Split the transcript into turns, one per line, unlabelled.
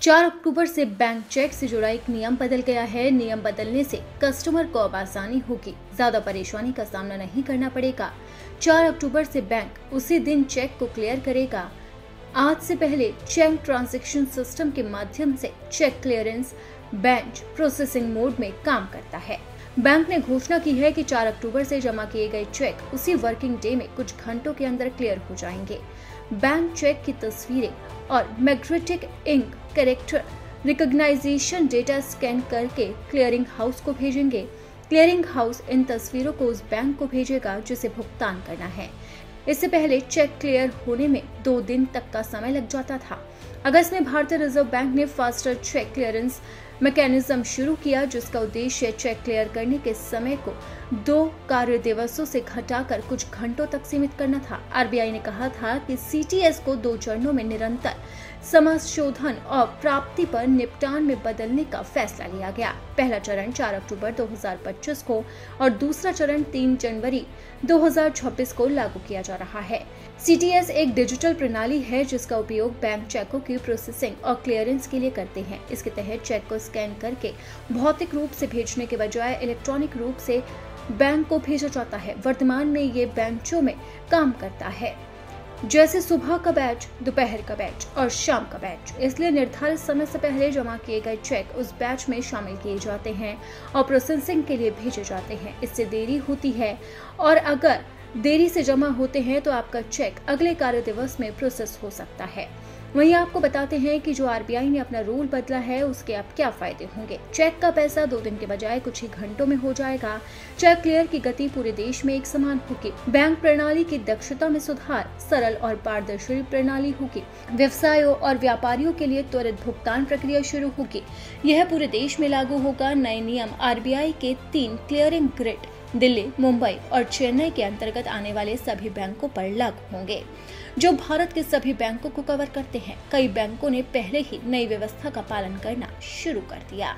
4 अक्टूबर से bank cheque से जुड़ा एक नियम बदल गया है। नियम बदलने से कस्टमर को अब आसानी होगी, ज्यादा परेशानी का सामना नहीं करना पड़ेगा। 4 अक्टूबर से बैंक उसी दिन चेक को क्लियर करेगा। आज से पहले चेक ट्रांजैक्शन सिस्टम के माध्यम से check clearance bench processing mode में काम करता है। बैंक ने घोषणा की है कि 4 अक्टूबर से जमा किए गए चेक उसी वर्किंग डे में कुछ घंटों के अंदर क्लियर हो जाएंगे। बैंक चेक की तस्वीरें और magnetic ink character recognition data scan करके क्लियरिंग हाउस को भेजेंगे। क्लियरिंग हाउस इन तस्वीरों को उस बैंक को भेजेगा जिसे भुगतान करना है। इससे पहले चेक क्लियर होने में 2 दिन तक का समय लग जाता था। अगस्त में भारतीय रिजर्व बैंक ने फास्टर चेक क्लियरेंस मैकेनिज्म शुरू किया, जिसका उद्देश्य चेक क्लियर करने के समय को 2 कार्य दिवसों से घटाकर कुछ घंटों तक सीमित करना था। आरबीआई ने कहा था कि सीटीएस को 2 चरणों में निरंतर समाशोधन और प्राप्ति पर निपटान में बदलने का फैसला लिया गया। पहला चरण 4 अक्टूबर 2025 को और दूसरा चरण 3 जनवरी 2026 को लागू किया जा रहा है। सीटीएस एक डिजिटल प्रणाली है जिसका उपयोग बैंक चेकों की प्रोसेसिंग और क्लियरेंस के लिए करते हैं। इसके तहत चेक को स्कैन करके भौतिक रूप से भेजने के बजाय इलेक्ट्रॉनिक रूप से बैंक को भेजा जाता है। वर्तमान में ये बेंचों में काम करता है, जैसे सुबह का बैच, दोपहर का बैच और शाम का बैच। इसलिए निर्धारित समय से पहले जमा किए गए चेक उस बैच में शामिल किए जाते हैं और प्रोसेसिंग के लिए भेजे जाते हैं। इससे देरी होती है और अगर देरी से जमा होते हैं तो आपका चेक अगले कार्य दिवस में प्रोसेस हो सकता है। वहीं आपको बताते हैं कि जो आरबीआई ने अपना रूल बदला है उसके अब क्या फायदे होंगे। चेक का पैसा 2 दिन के बजाय कुछ ही घंटों में हो जाएगा। चेक क्लियर की गति पूरे देश में एक समान होगी। बैंक प्रणाली की दक्षता में सुधार, सरल और पारदर्शी प्रणाली होगी। व्यवसायों और व्यापारियों के लिए त्वरित भुगतान प्रक्रिया शुरू होगी। यह पूरे देश में लागू होगा। नए नियम आरबीआई के 3 क्लियरिंग ग्रिड दिल्ली, मुंबई और चेन्नई के अंतर्गत आने वाले सभी बैंकों पर लागू होंगे, जो भारत के सभी बैंकों को कवर करते हैं। कई बैंकों ने पहले ही नई व्यवस्था का पालन करना शुरू कर दिया।